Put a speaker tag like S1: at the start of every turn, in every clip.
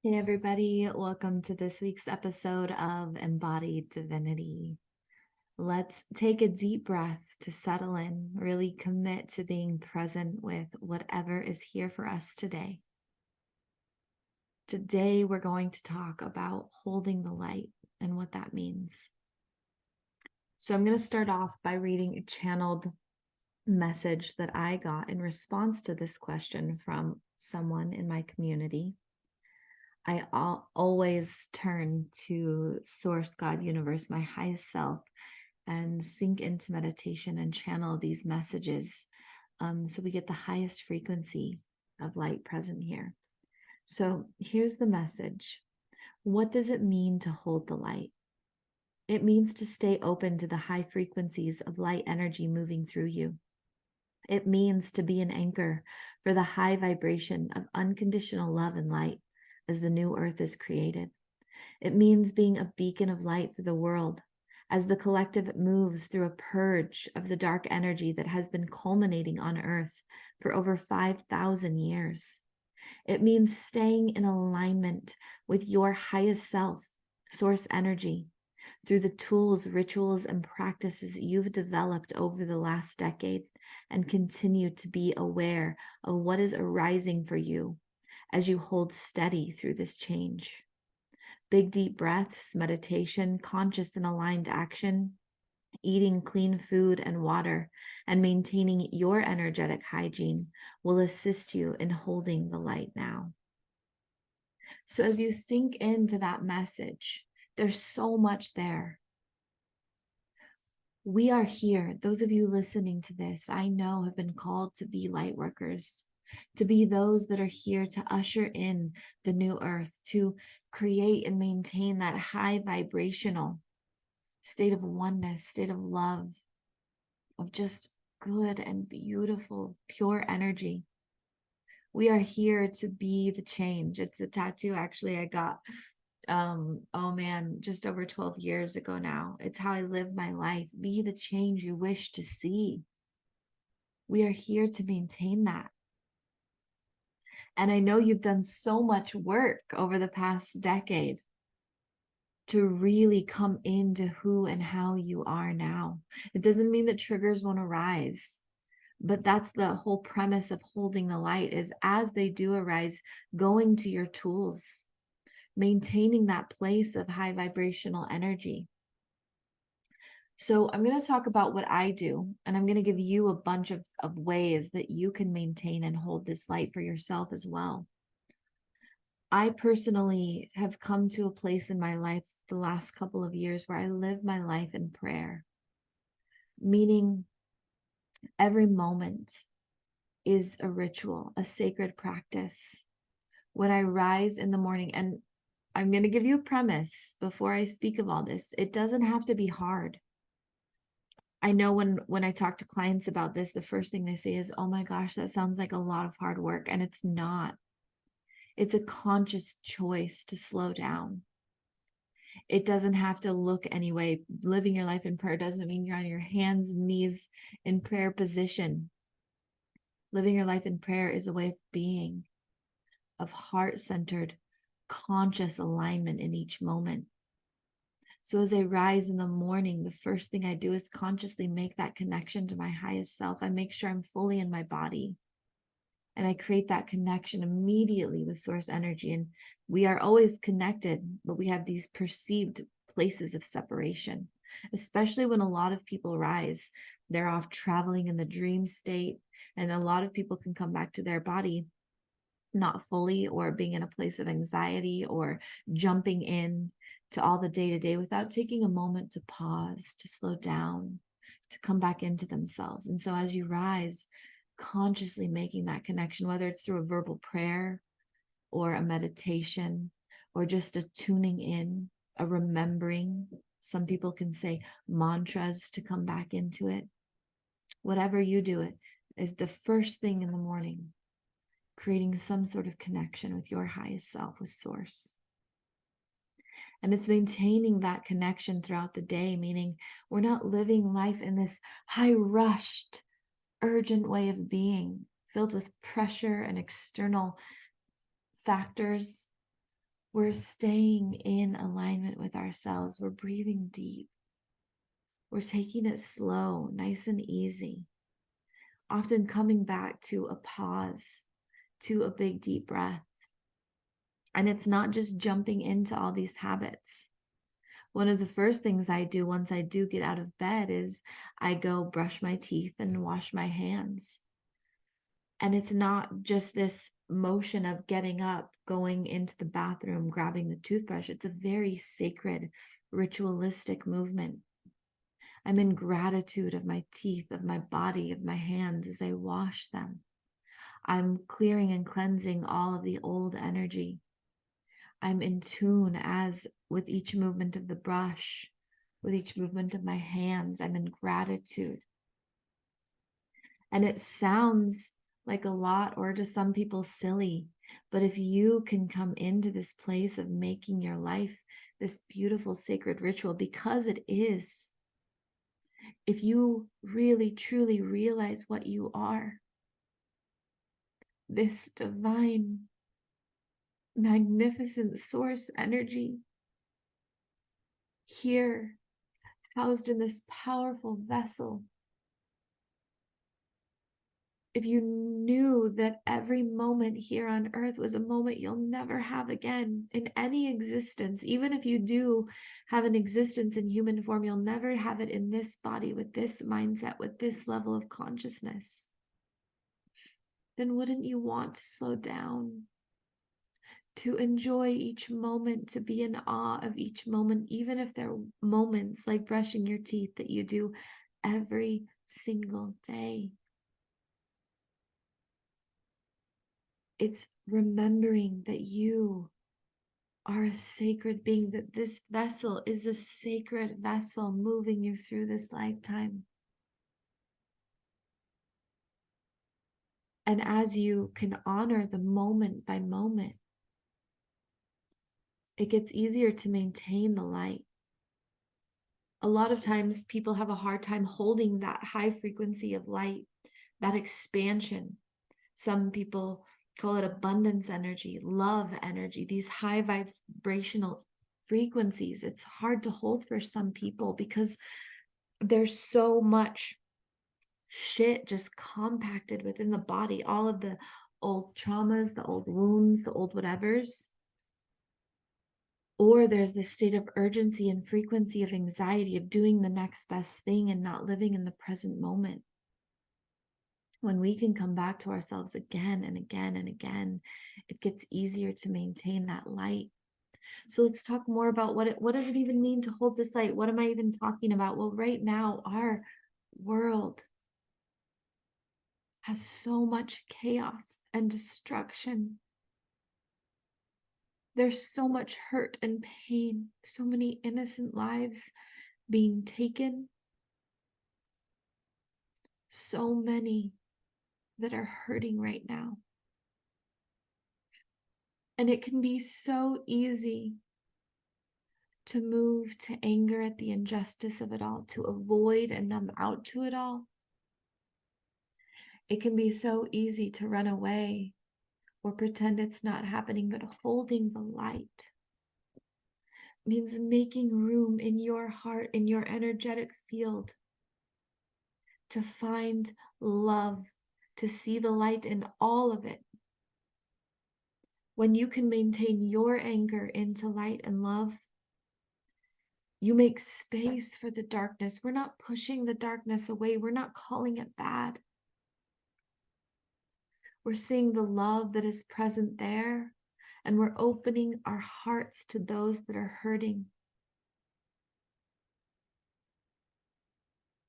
S1: Hey, everybody. Welcome to this week's episode of Embodied Divinity. Let's take a deep breath to settle in, really commit to being present with whatever is here for us today. Today, we're going to talk about holding the light and what that means. So, I'm going to start off by reading a channeled message that I got in response to this question from someone in my community. I always turn to Source, God, Universe, my highest self, and sink into meditation and channel these messages so we get the highest frequency of light present here. So here's the message. What does it mean to hold the light? It means to stay open to the high frequencies of light energy moving through you. It means to be an anchor for the high vibration of unconditional love and light as the new earth is created. It means being a beacon of light for the world as the collective moves through a purge of the dark energy that has been culminating on earth for over 5,000 years. It means staying in alignment with your highest self, source energy, through the tools, rituals, and practices you've developed over the last decade, and continue to be aware of what is arising for you as you hold steady through this change. Big, deep breaths, meditation, conscious and aligned action, eating clean food and water, and maintaining your energetic hygiene will assist you in holding the light now. So as you sink into that message, there's so much there. We are here. Those of you listening to this, I know, have been called to be light workers, to be those that are here to usher in the new earth, to create and maintain that high vibrational state of oneness, state of love, of just good and beautiful, pure energy. We are here to be the change. It's a tattoo actually I got oh man, just over 12 years ago now. It's how I live my life. Be the change you wish to see. We are here to maintain that. And I know you've done so much work over the past decade to really come into who and how you are now. It doesn't mean that triggers won't arise, but that's the whole premise of holding the light, is as they do arise, going to your tools, maintaining that place of high vibrational energy. So I'm going to talk about what I do, and I'm going to give you a bunch of ways that you can maintain and hold this light for yourself as well. I personally have come to a place in my life the last couple of years where I live my life in prayer, meaning every moment is a ritual, a sacred practice. When I rise in the morning, and I'm going to give you a premise before I speak of all this, it doesn't have to be hard. I know when I talk to clients about this, the first thing they say is, oh my gosh, that sounds like a lot of hard work. And it's not. It's a conscious choice to slow down. It doesn't have to look anyway. Living your life in prayer doesn't mean you're on your hands and knees in prayer position. Living your life in prayer is a way of being, of heart-centered, conscious alignment in each moment. So as I rise in the morning, the first thing I do is consciously make that connection to my highest self. I make sure I'm fully in my body. And I create that connection immediately with source energy. And we are always connected, but we have these perceived places of separation, especially when a lot of people rise. They're off traveling in the dream state. And a lot of people can come back to their body not fully, or being in a place of anxiety, or jumping in to all the day-to-day without taking a moment to pause, to slow down, to come back into themselves. And so as you rise, consciously making that connection, whether it's through a verbal prayer or a meditation or just a tuning in, a remembering. Some people can say mantras to come back into it. Whatever you do, it is the first thing in the morning, creating some sort of connection with your highest self, with source. And it's maintaining that connection throughout the day, meaning we're not living life in this high rushed, urgent way of being, filled with pressure and external factors. We're staying in alignment with ourselves. We're breathing deep. We're taking it slow, nice and easy. Often coming back to a pause, to a big deep breath. And it's not just jumping into all these habits. One of the first things I do once I do get out of bed is I go brush my teeth and wash my hands. And it's not just this motion of getting up, going into the bathroom, grabbing the toothbrush. It's a very sacred, ritualistic movement. I'm in gratitude of my teeth, of my body, of my hands as I wash them. I'm clearing and cleansing all of the old energy. I'm in tune as with each movement of the brush, with each movement of my hands. I'm in gratitude. And it sounds like a lot, or to some people silly, but if you can come into this place of making your life this beautiful sacred ritual, because it is, if you really truly realize what you are, this divine, magnificent source energy here, housed in this powerful vessel, if you knew that every moment here on earth was a moment you'll never have again in any existence, even if you do have an existence in human form, you'll never have it in this body, with this mindset, with this level of consciousness, then wouldn't you want to slow down, to enjoy each moment, to be in awe of each moment, even if they're moments like brushing your teeth that you do every single day? It's remembering that you are a sacred being, that this vessel is a sacred vessel moving you through this lifetime. And as you can honor the moment by moment, it gets easier to maintain the light. A lot of times people have a hard time holding that high frequency of light, that expansion. Some people call it abundance energy, love energy, these high vibrational frequencies. It's hard to hold for some people because there's so much shit just compacted within the body, all of the old traumas, the old wounds, the old whatevers. Or there's this state of urgency and frequency of anxiety of doing the next best thing and not living in the present moment. When we can come back to ourselves again and again and again, it gets easier to maintain that light. So let's talk more about what does it even mean to hold this light? What am I even talking about? Well, right now, our world has so much chaos and destruction. There's so much hurt and pain, so many innocent lives being taken, so many that are hurting right now. And it can be so easy to move to anger at the injustice of it all, to avoid and numb out to it all. It can be so easy to run away or pretend it's not happening, but holding the light means making room in your heart, in your energetic field, to find love, to see the light in all of it. When you can maintain your anger into light and love, you make space for the darkness. We're not pushing the darkness away. We're not calling it bad. We're seeing the love that is present there, and we're opening our hearts to those that are hurting.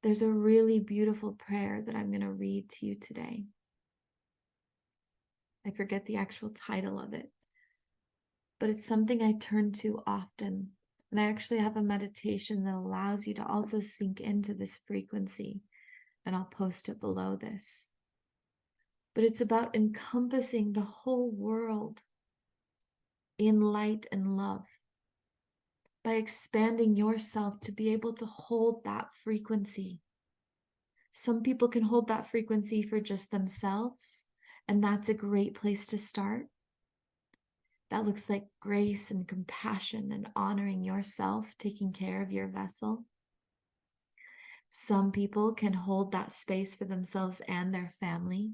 S1: There's a really beautiful prayer that I'm going to read to you today. I forget the actual title of it, but it's something I turn to often. And I actually have a meditation that allows you to also sink into this frequency, and I'll post it below this. But it's about encompassing the whole world in light and love, by expanding yourself to be able to hold that frequency. Some people can hold that frequency for just themselves, and that's a great place to start. That looks like grace and compassion and honoring yourself, taking care of your vessel. Some people can hold that space for themselves and their family,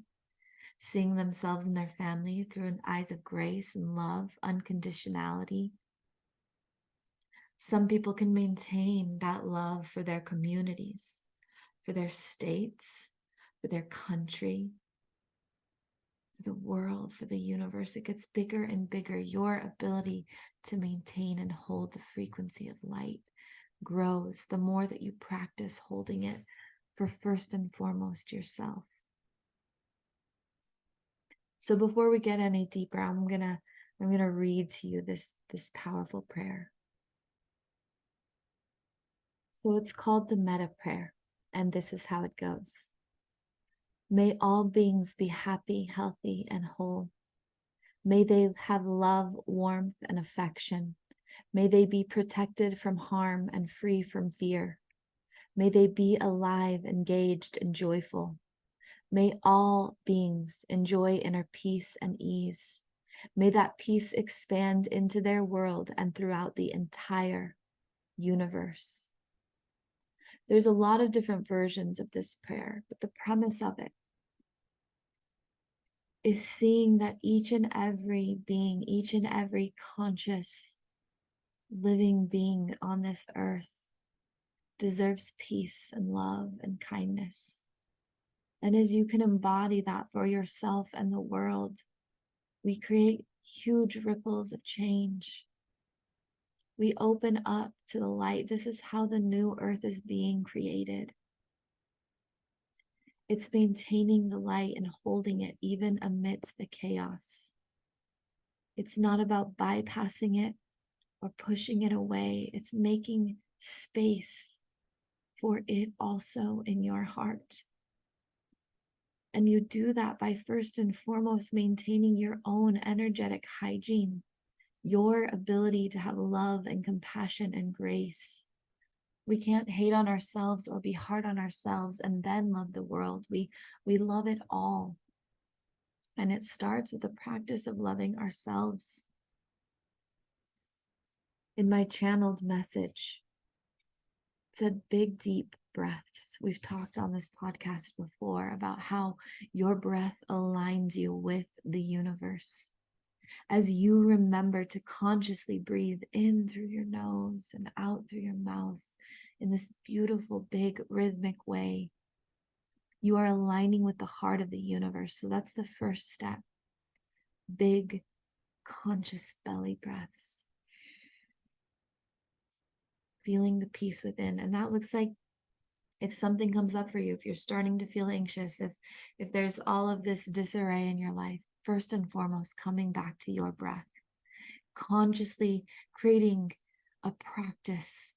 S1: seeing themselves and their family through an eyes of grace and love, unconditionality. Some people can maintain that love for their communities, for their states, for their country, for the world, for the universe. It gets bigger and bigger. Your ability to maintain and hold the frequency of light grows the more that you practice holding it for first and foremost yourself. So before we get any deeper, I'm gonna read to you this powerful prayer. So it's called the Metta Prayer, and this is how it goes. May all beings be happy, healthy, and whole. May they have love, warmth, and affection. May they be protected from harm and free from fear. May they be alive, engaged, and joyful. May all beings enjoy inner peace and ease. May that peace expand into their world and throughout the entire universe. There's a lot of different versions of this prayer, but the premise of it is seeing that each and every being, each and every conscious living being on this earth deserves peace and love and kindness. And as you can embody that for yourself and the world, we create huge ripples of change. We open up to the light. This is how the new earth is being created. It's maintaining the light and holding it even amidst the chaos. It's not about bypassing it or pushing it away. It's making space for it also in your heart. And you do that by first and foremost maintaining your own energetic hygiene, your ability to have love and compassion and grace. We can't hate on ourselves or be hard on ourselves and then love the world. We love it all. And it starts with the practice of loving ourselves. In my channeled message, it said big, deep breaths. We've talked on this podcast before about how your breath aligns you with the universe. As you remember to consciously breathe in through your nose and out through your mouth in this beautiful, big, rhythmic way, you are aligning with the heart of the universe. So that's the first step. Big, conscious belly breaths. Feeling the peace within. And that looks like if something comes up for you, if you're starting to feel anxious, if there's all of this disarray in your life, first and foremost, coming back to your breath, consciously creating a practice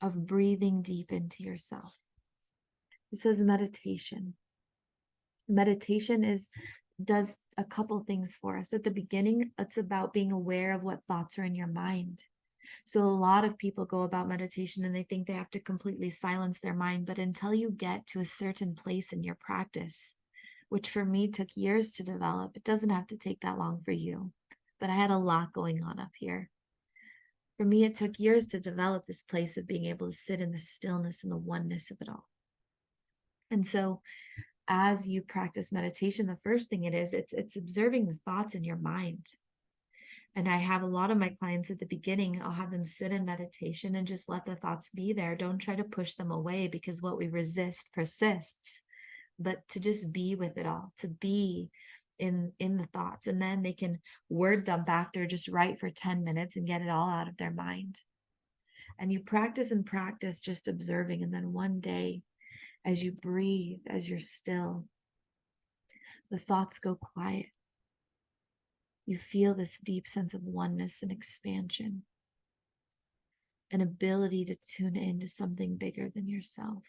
S1: of breathing deep into yourself. It says meditation. Meditation does a couple things for us. At the beginning, it's about being aware of what thoughts are in your mind. So a lot of people go about meditation and they think they have to completely silence their mind, but until you get to a certain place in your practice, which for me took years to develop, it doesn't have to take that long for you, but I had a lot going on up here. For me, it took years to develop this place of being able to sit in the stillness and the oneness of it all. And so as you practice meditation, the first thing it's observing the thoughts in your mind. And I have a lot of my clients at the beginning, I'll have them sit in meditation and just let the thoughts be there. Don't try to push them away because what we resist persists, but to just be with it all, to be in the thoughts. And then they can word dump after, just write for 10 minutes and get it all out of their mind. And you practice and practice just observing. And then one day, as you breathe, as you're still, the thoughts go quiet. You feel this deep sense of oneness and expansion, an ability to tune into something bigger than yourself.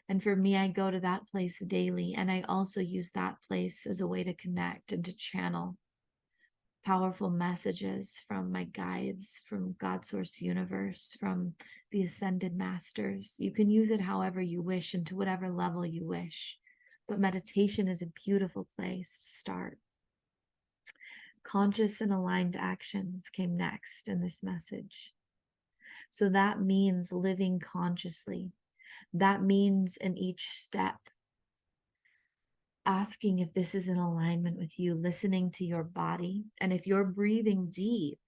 S1: And for me, I go to that place daily, and I also use that place as a way to connect and to channel powerful messages from my guides, from God Source Universe, from the Ascended Masters. You can use it however you wish and to whatever level you wish. But meditation is a beautiful place to start. Conscious and aligned actions came next in this message. So that means living consciously. That means in each step, asking if this is in alignment with you, listening to your body. And if you're breathing deep,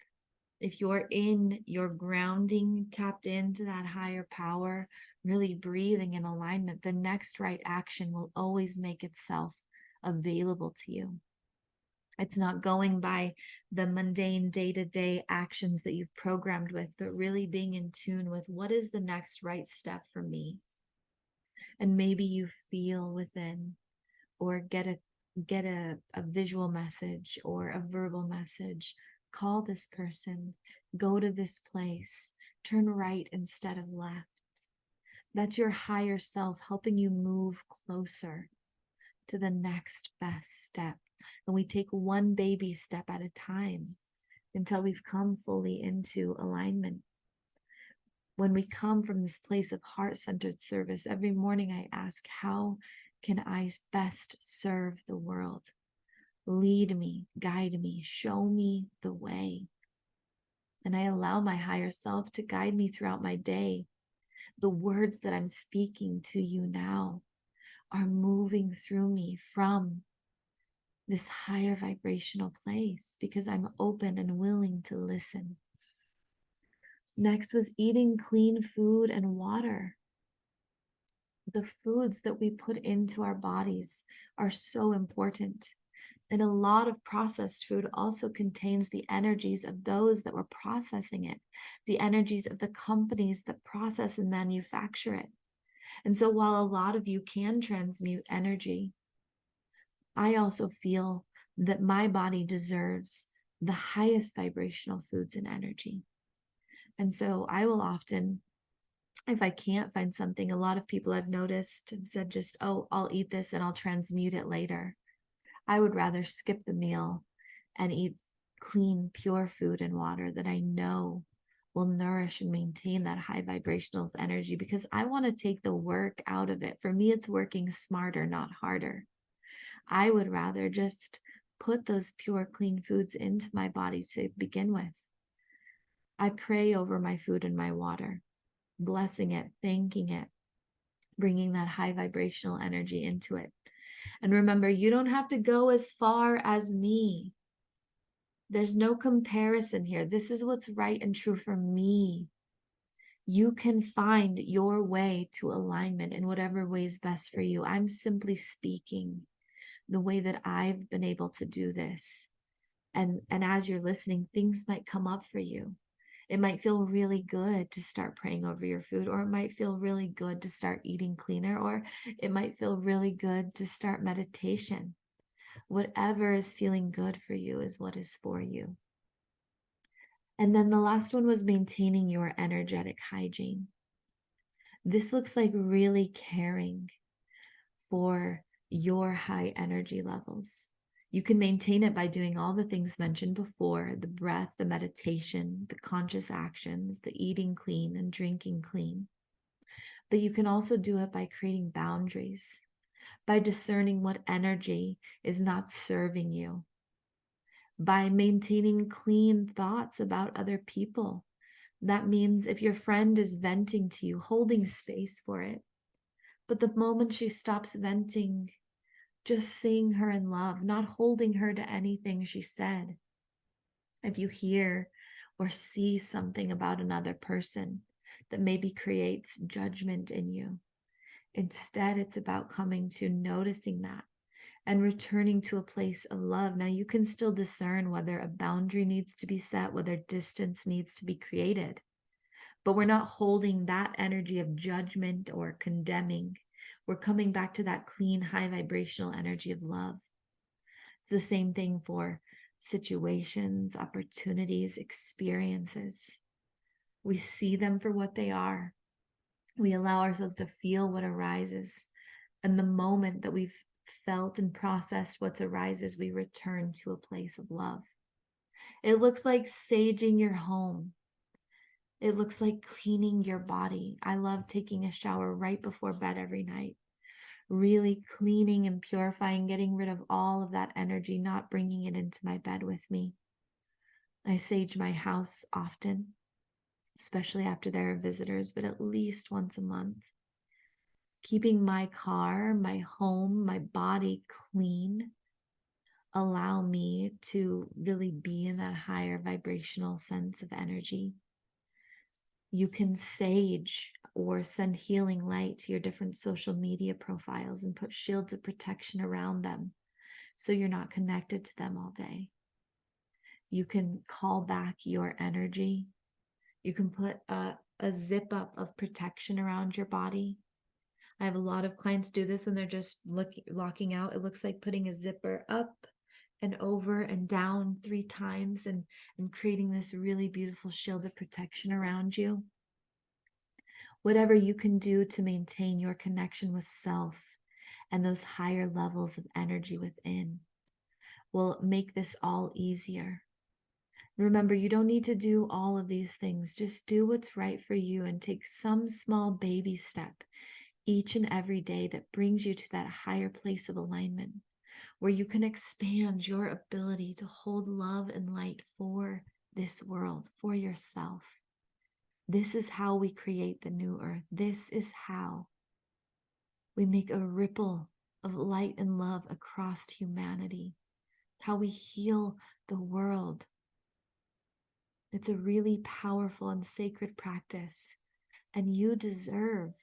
S1: if you're in your grounding, tapped into that higher power, really breathing in alignment, the next right action will always make itself available to you. It's not going by the mundane day-to-day actions that you've programmed with, but really being in tune with what is the next right step for me. And maybe you feel within or get a visual message or a verbal message. Call this person, go to this place, turn right instead of left. That's your higher self helping you move closer to the next best step. And we take one baby step at a time until we've come fully into alignment. When we come from this place of heart-centered service, every morning I ask, how can I best serve the world? Lead me, guide me, show me the way. And I allow my higher self to guide me throughout my day. The words that I'm speaking to you now are moving through me from this higher vibrational place because I'm open and willing to listen. Next was eating clean food and water. The foods that we put into our bodies are so important. And a lot of processed food also contains the energies of those that were processing it, the energies of the companies that process and manufacture it. And so while a lot of you can transmute energy, I also feel that my body deserves the highest vibrational foods and energy. And so I will often, if I can't find something, a lot of people I've noticed have said just, oh, I'll eat this and I'll transmute it later. I would rather skip the meal and eat clean, pure food and water that I know will nourish and maintain that high vibrational energy because I want to take the work out of it. For me, it's working smarter, not harder. I would rather just put those pure, clean foods into my body to begin with. I pray over my food and my water, blessing it, thanking it, bringing that high vibrational energy into it. And remember, you don't have to go as far as me. There's no comparison here. This is what's right and true for me. You can find your way to alignment in whatever way is best for you. I'm simply speaking the way that I've been able to do this. And as you're listening, things might come up for you. It might feel really good to start praying over your food, or it might feel really good to start eating cleaner, or it might feel really good to start meditation. Whatever is feeling good for you is what is for you. And then the last one was maintaining your energetic hygiene. This looks like really caring for your high energy levels. You can maintain it by doing all the things mentioned before, the breath, the meditation, the conscious actions, the eating clean and drinking clean. But you can also do it by creating boundaries, by discerning what energy is not serving you, by maintaining clean thoughts about other people. That means if your friend is venting to you, holding space for it. But the moment she stops venting, just seeing her in love, not holding her to anything she said. If you hear or see something about another person that maybe creates judgment in you, instead it's about coming to noticing that and returning to a place of love. Now you can still discern whether a boundary needs to be set, whether distance needs to be created, but we're not holding that energy of judgment or condemning. We're coming back to that clean, high vibrational energy of love. It's the same thing for situations, opportunities, experiences. We see them for what they are. We allow ourselves to feel what arises. And the moment that we've felt and processed what arises, we return to a place of love. It looks like saging your home. It looks like cleaning your body. I love taking a shower right before bed every night. really cleaning and purifying, getting rid of all of that energy, not bringing it into my bed with me. I sage my house often, especially after there are visitors, but at least once a month. Keeping my car, my home, my body clean allow me to really be in that higher vibrational sense of energy. You can sage or send healing light to your different social media profiles and put shields of protection around them so you're not connected to them all day. You can call back your energy. You can put a zip up of protection around your body. I have a lot of clients do this when they're just locking out. It looks like putting a zipper up and over and down 3 times and creating this really beautiful shield of protection around you. Whatever you can do to maintain your connection with self and those higher levels of energy within will make this all easier. Remember, you don't need to do all of these things. Just do what's right for you and take some small baby step each and every day that brings you to that higher place of alignment, where you can expand your ability to hold love and light for this world, for yourself. This is how we create the new earth. This is how we make a ripple of light and love across humanity, how we heal the world. It's a really powerful and sacred practice, and you deserve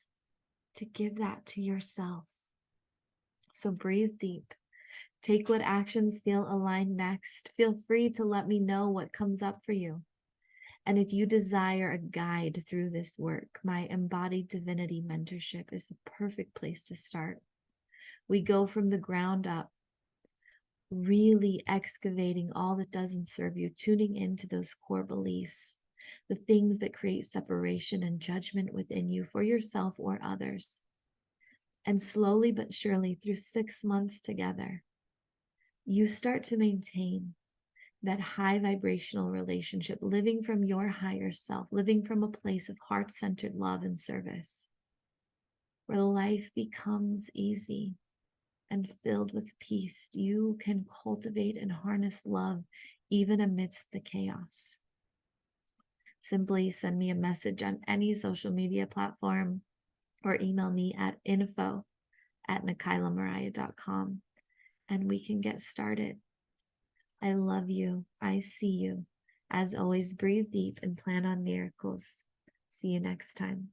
S1: to give that to yourself. So breathe deep. Take what actions feel aligned next. Feel free to let me know what comes up for you. And if you desire a guide through this work, my Embodied Divinity mentorship is the perfect place to start. We go from the ground up, really excavating all that doesn't serve you, tuning into those core beliefs, the things that create separation and judgment within you for yourself or others. And slowly but surely, through 6 months together, you start to maintain that high vibrational relationship, living from your higher self, living from a place of heart-centered love and service, where life becomes easy and filled with peace. You can cultivate and harness love even amidst the chaos. Simply send me a message on any social media platform or email me at info@nakailamariah.com and we can get started. I love you. I see you. As always, breathe deep and plan on miracles. See you next time.